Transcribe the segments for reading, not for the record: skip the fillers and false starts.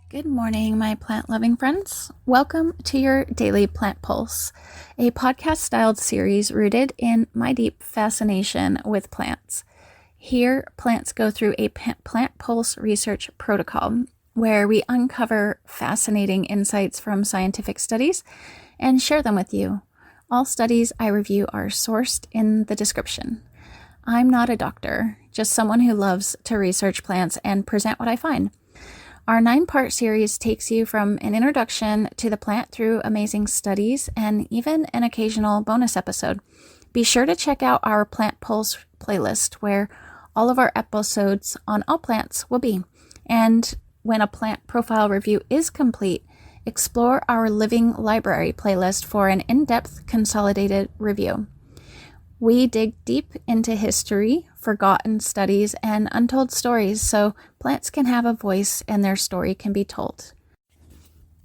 Good morning, my plant-loving friends. Welcome to your Daily Plant Pulse, a podcast-styled series rooted in my deep fascination with plants. Here, plants go through a plant pulse research protocol where we uncover fascinating insights from scientific studies and share them with you. All studies I review are sourced in the description. I'm not a doctor, just someone who loves to research plants and present what I find. Our 9-part series takes you from an introduction to the plant through amazing studies and even an occasional bonus episode. Be sure to check out our Plant Pulse playlist where all of our episodes on all plants will be. And when a plant profile review is complete, explore our Living Library playlist for an in-depth consolidated review. We dig deep into history, forgotten studies, and untold stories so plants can have a voice and their story can be told.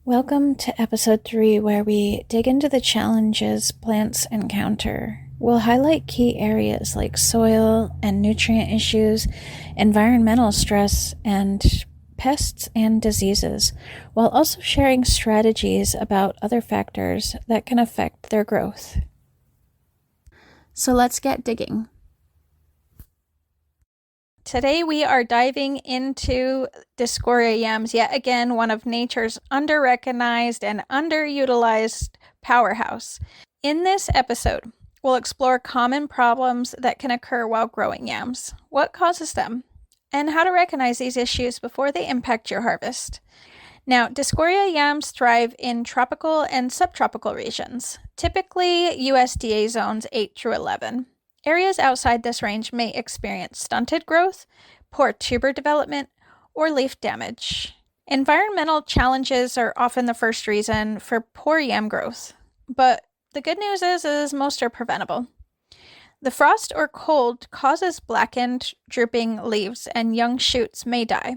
Welcome to episode 3, where we dig into the challenges plants encounter. We'll highlight key areas like soil and nutrient issues, environmental stress, and pests and diseases, while also sharing strategies about other factors that can affect their growth. So let's get digging. Today we are diving into Dioscorea yams, yet again one of nature's under-recognized and underutilized powerhouse. In this episode, we'll explore common problems that can occur while growing yams, what causes them, and how to recognize these issues before they impact your harvest. Now, Dioscorea yams thrive in tropical and subtropical regions, typically USDA zones 8 through 11. Areas outside this range may experience stunted growth, poor tuber development, or leaf damage. Environmental challenges are often the first reason for poor yam growth, but the good news is most are preventable. The frost or cold causes blackened, drooping leaves, and young shoots may die.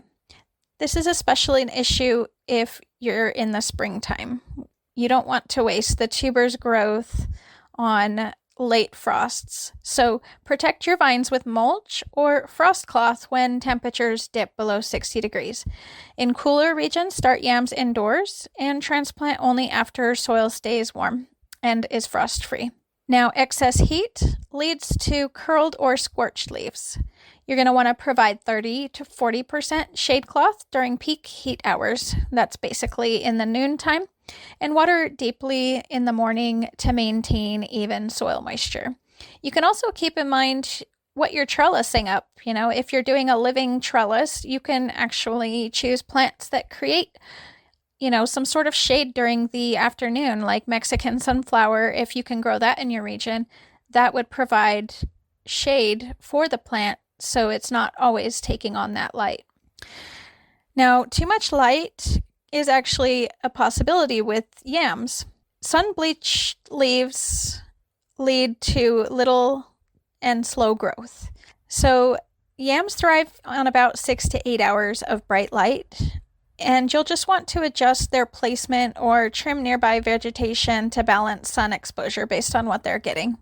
This is especially an issue if you're in the springtime. You don't want to waste the tuber's growth on late frosts. So protect your vines with mulch or frost cloth when temperatures dip below 60 degrees. In cooler regions, start yams indoors and transplant only after soil stays warm and is frost-free. Now, excess heat leads to curled or scorched leaves. You're going to want to provide 30 to 40% shade cloth during peak heat hours. That's basically in the noontime. And water deeply in the morning to maintain even soil moisture. You can also keep in mind what you're trellising up. If you're doing a living trellis, you can actually choose plants that create some sort of shade during the afternoon, like Mexican sunflower. If you can grow that in your region, that would provide shade for the plant so it's not always taking on that light. Now, too much light is actually a possibility with yams. Sun-bleached leaves lead to little and slow growth. So yams thrive on about 6 to 8 hours of bright light, and you'll just want to adjust their placement or trim nearby vegetation to balance sun exposure based on what they're getting.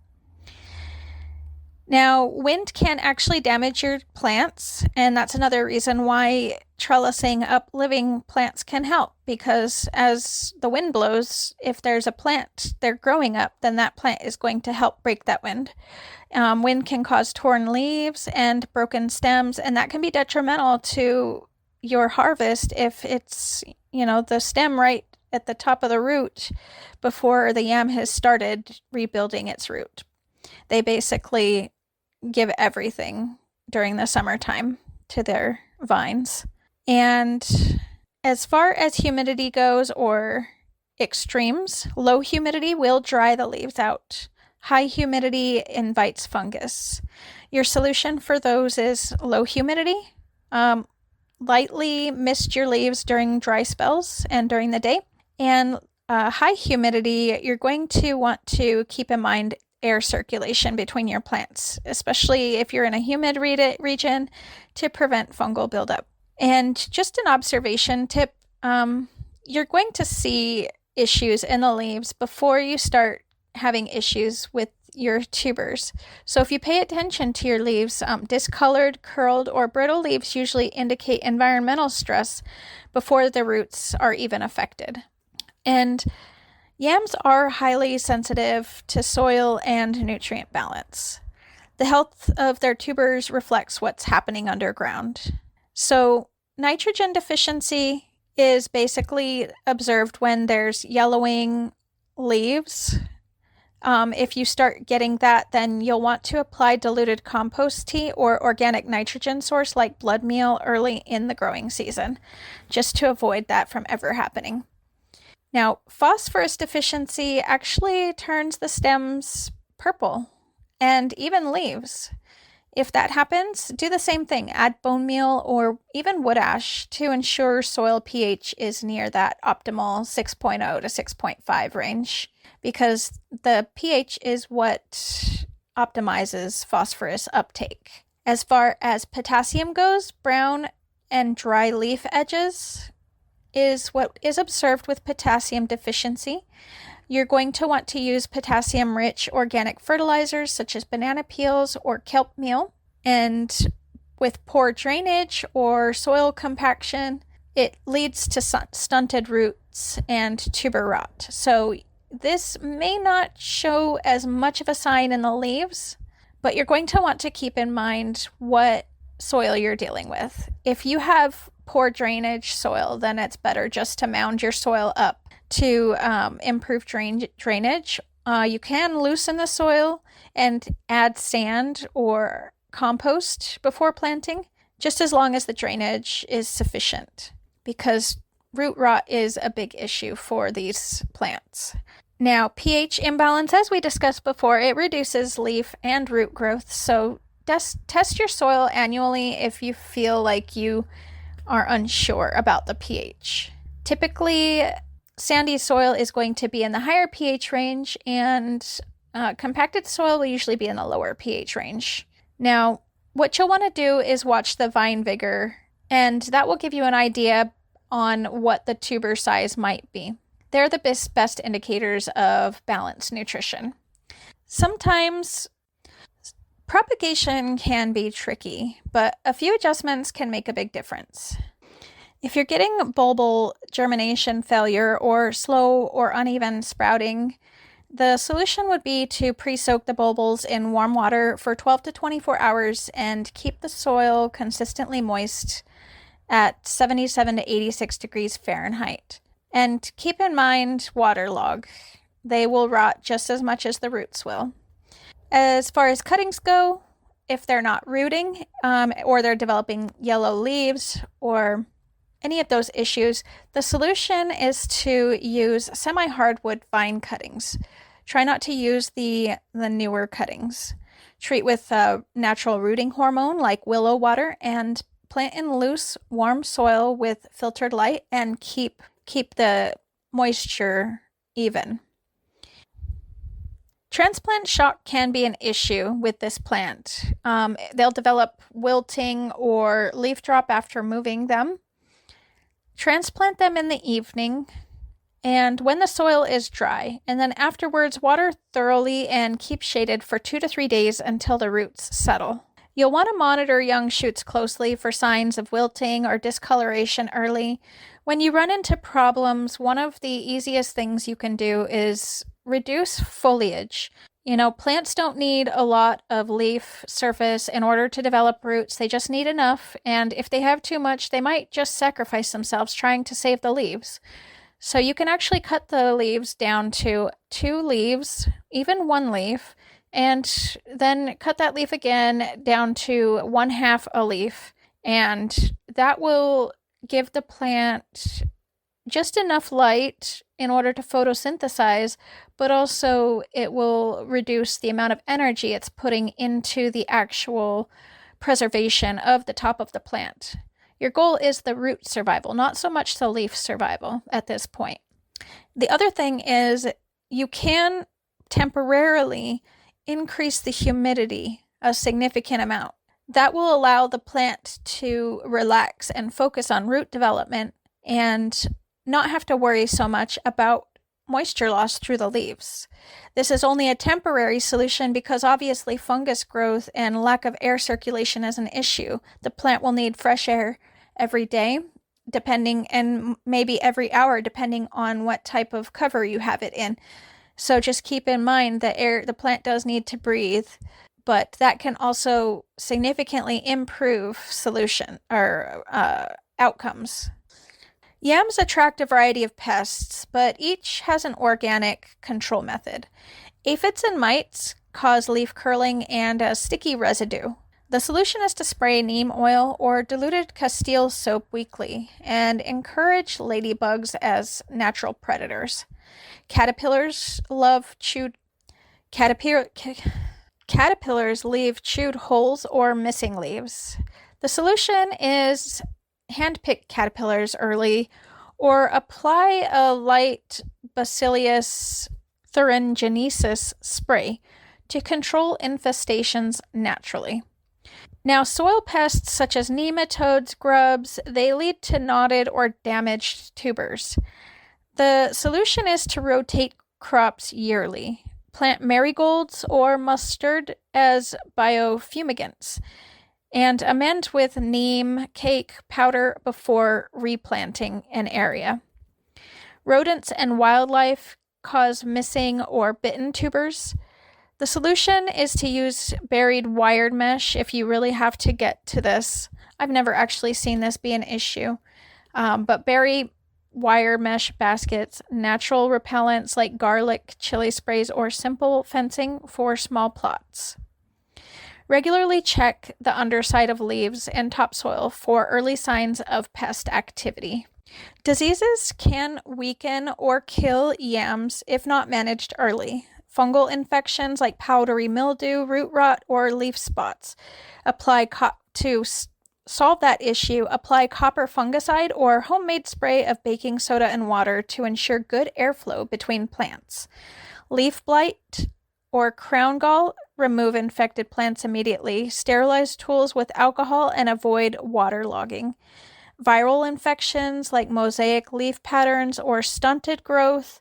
Now, wind can actually damage your plants, and that's another reason why trellising up living plants can help, because as the wind blows, if there's a plant they're growing up, then that plant is going to help break that wind. Wind can cause torn leaves and broken stems, and that can be detrimental to your harvest if it's, the stem right at the top of the root before the yam has started rebuilding its root. They basically give everything during the summertime to their vines. And as far as humidity goes, or extremes, low humidity will dry the leaves out. High humidity invites fungus. Your solution for those is low humidity. Lightly mist your leaves during dry spells and during the day. And high humidity, you're going to want to keep in mind air circulation between your plants, especially if you're in a humid region, to prevent fungal buildup. And just an observation tip, you're going to see issues in the leaves before you start having issues with your tubers. So if you pay attention to your leaves, discolored, curled, or brittle leaves usually indicate environmental stress before the roots are even affected. And yams are highly sensitive to soil and nutrient balance. The health of their tubers reflects what's happening underground. So nitrogen deficiency is basically observed when there's yellowing leaves. If you start getting that, then you'll want to apply diluted compost tea or organic nitrogen source like blood meal early in the growing season, just to avoid that from ever happening. Now, phosphorus deficiency actually turns the stems purple and even leaves. If that happens, do the same thing. Add bone meal or even wood ash to ensure soil pH is near that optimal 6.0 to 6.5 range, because the pH is what optimizes phosphorus uptake. As far as potassium goes, brown and dry leaf edges is what is observed with potassium deficiency. You're going to want to use potassium-rich organic fertilizers such as banana peels or kelp meal. And with poor drainage or soil compaction, it leads to stunted roots and tuber rot. So this may not show as much of a sign in the leaves, but you're going to want to keep in mind what soil you're dealing with. If you have poor drainage soil, then it's better just to mound your soil up to improve drainage. You can loosen the soil and add sand or compost before planting, just as long as the drainage is sufficient, because root rot is a big issue for these plants. Now, pH imbalance, as we discussed before, it reduces leaf and root growth, so test your soil annually if you feel like you are unsure about the pH. Typically, sandy soil is going to be in the higher pH range, and compacted soil will usually be in the lower pH range. Now, what you'll want to do is watch the vine vigor, and that will give you an idea on what the tuber size might be. They're the best indicators of balanced nutrition. Sometimes propagation can be tricky, but a few adjustments can make a big difference. If you're getting bulbal germination failure or slow or uneven sprouting, the solution would be to pre-soak the bulbils in warm water for 12 to 24 hours and keep the soil consistently moist at 77 to 86 degrees Fahrenheit. And keep in mind waterlog. They will rot just as much as the roots will. As far as cuttings go, if they're not rooting or they're developing yellow leaves or any of those issues, the solution is to use semi-hardwood vine cuttings. Try not to use the newer cuttings. Treat with natural rooting hormone like willow water and plant in loose, warm soil with filtered light and keep the moisture even. Transplant shock can be an issue with this plant. They'll develop wilting or leaf drop after moving them. Transplant them in the evening and when the soil is dry, and then afterwards water thoroughly and keep shaded for 2 to 3 days until the roots settle. You'll want to monitor young shoots closely for signs of wilting or discoloration early. When you run into problems, one of the easiest things you can do is reduce foliage. Plants don't need a lot of leaf surface in order to develop roots. They just need enough, and if they have too much, they might just sacrifice themselves trying to save the leaves. So you can actually cut the leaves down to 2 leaves, even 1 leaf, and then cut that leaf again down to 1/2 a leaf, and that will give the plant just enough light in order to photosynthesize, but also it will reduce the amount of energy it's putting into the actual preservation of the top of the plant. Your goal is the root survival, not so much the leaf survival at this point. The other thing is you can temporarily increase the humidity a significant amount. That will allow the plant to relax and focus on root development and not have to worry so much about moisture loss through the leaves. This is only a temporary solution because obviously fungus growth and lack of air circulation is an issue. The plant will need fresh air every day, and maybe every hour, depending on what type of cover you have it in. So just keep in mind that the plant does need to breathe, but that can also significantly improve outcomes. Yams attract a variety of pests, but each has an organic control method. Aphids and mites cause leaf curling and a sticky residue. The solution is to spray neem oil or diluted Castile soap weekly and encourage ladybugs as natural predators. Caterpillars leave chewed holes or missing leaves. The solution is handpick caterpillars early or apply a light Bacillus thuringiensis spray to control infestations naturally. Now, soil pests such as nematodes, grubs, they lead to knotted or damaged tubers. The solution is to rotate crops yearly. Plant marigolds or mustard as biofumigants, and amend with neem cake powder before replanting an area. Rodents and wildlife cause missing or bitten tubers. The solution is to use buried wired mesh if you really have to get to this. I've never actually seen this be an issue, but bury wire mesh baskets, natural repellents like garlic, chili sprays, or simple fencing for small plots. Regularly check the underside of leaves and topsoil for early signs of pest activity. Diseases can weaken or kill yams if not managed early. Fungal infections like powdery mildew, root rot, or leaf spots. To solve that issue, apply copper fungicide or homemade spray of baking soda and water to ensure good airflow between plants. Leaf blight or crown gall, remove infected plants immediately. Sterilize tools with alcohol and avoid waterlogging. Viral infections like mosaic leaf patterns or stunted growth,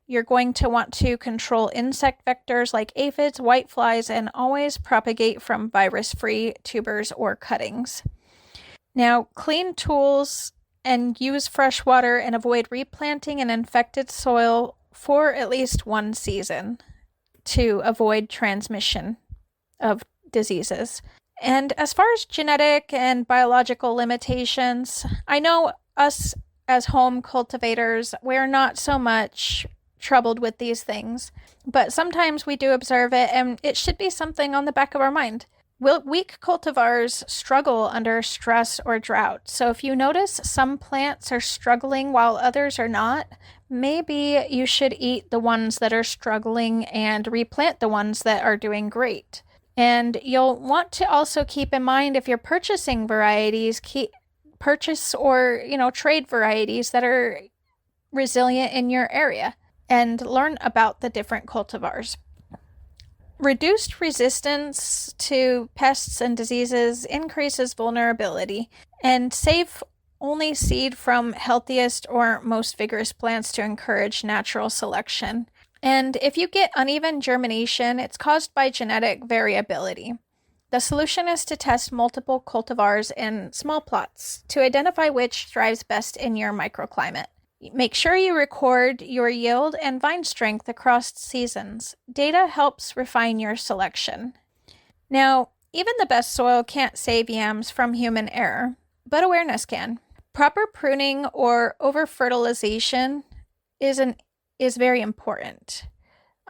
you're going to want to control insect vectors like aphids, whiteflies, and always propagate from virus-free tubers or cuttings. Now, clean tools and use fresh water and avoid replanting an infected soil for at least one season to avoid transmission of diseases. And as far as genetic and biological limitations, I know us as home cultivators, we're not so much troubled with these things, but sometimes we do observe it, and it should be something on the back of our mind. Weak cultivars struggle under stress or drought, so if you notice some plants are struggling while others are not, maybe you should eat the ones that are struggling and replant the ones that are doing great. And you'll want to also keep in mind, if you're purchasing varieties, purchase or trade varieties that are resilient in your area, and learn about the different cultivars. Reduced resistance to pests and diseases increases vulnerability, and save only seed from healthiest or most vigorous plants to encourage natural selection. And if you get uneven germination, it's caused by genetic variability. The solution is to test multiple cultivars in small plots to identify which thrives best in your microclimate. Make sure you record your yield and vine strength across seasons. Data helps refine your selection. Now, even the best soil can't save yams from human error, but awareness can. Proper pruning or over-fertilization is very important.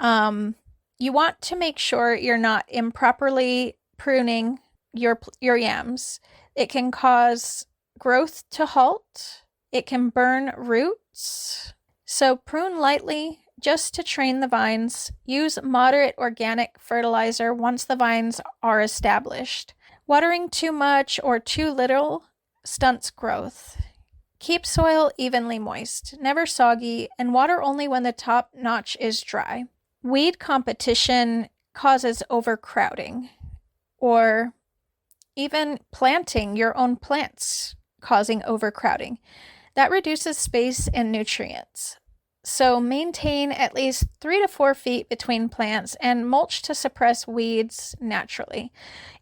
You want to make sure you're not improperly pruning your yams. It can cause growth to halt. It can burn roots. So prune lightly just to train the vines. Use moderate organic fertilizer once the vines are established. Watering too much or too little stunts growth. Keep soil evenly moist, never soggy, and water only when the top notch is dry. Weed competition causes overcrowding, or even planting your own plants causing overcrowding. That reduces space and nutrients. So maintain at least 3 to 4 feet between plants and mulch to suppress weeds naturally.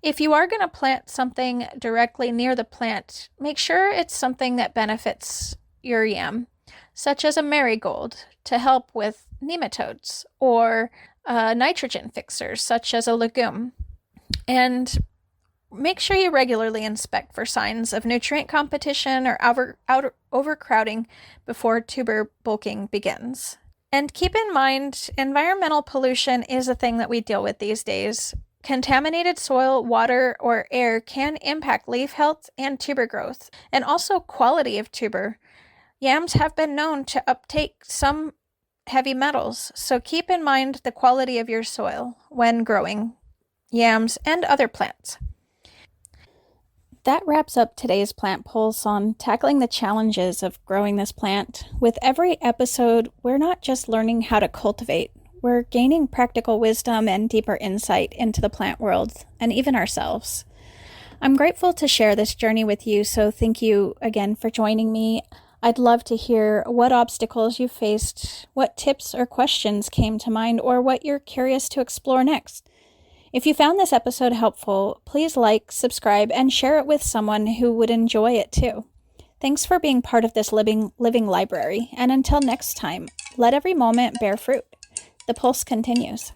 If you are going to plant something directly near the plant, make sure it's something that benefits your yam, such as a marigold to help with nematodes, or nitrogen fixers such as a legume. And make sure you regularly inspect for signs of nutrient competition or overcrowding before tuber bulking begins. And keep in mind, environmental pollution is a thing that we deal with these days. Contaminated soil, water, or air can impact leaf health and tuber growth, and also quality of tuber. Yams have been known to uptake some heavy metals, so keep in mind the quality of your soil when growing yams and other plants. That wraps up today's Plant Pulse on tackling the challenges of growing this plant. With every episode, we're not just learning how to cultivate, we're gaining practical wisdom and deeper insight into the plant world and even ourselves. I'm grateful to share this journey with you, so thank you again for joining me. I'd love to hear what obstacles you faced, what tips or questions came to mind, or what you're curious to explore next. If you found this episode helpful, please like, subscribe, and share it with someone who would enjoy it too. Thanks for being part of this living library, and until next time, let every moment bear fruit. The pulse continues.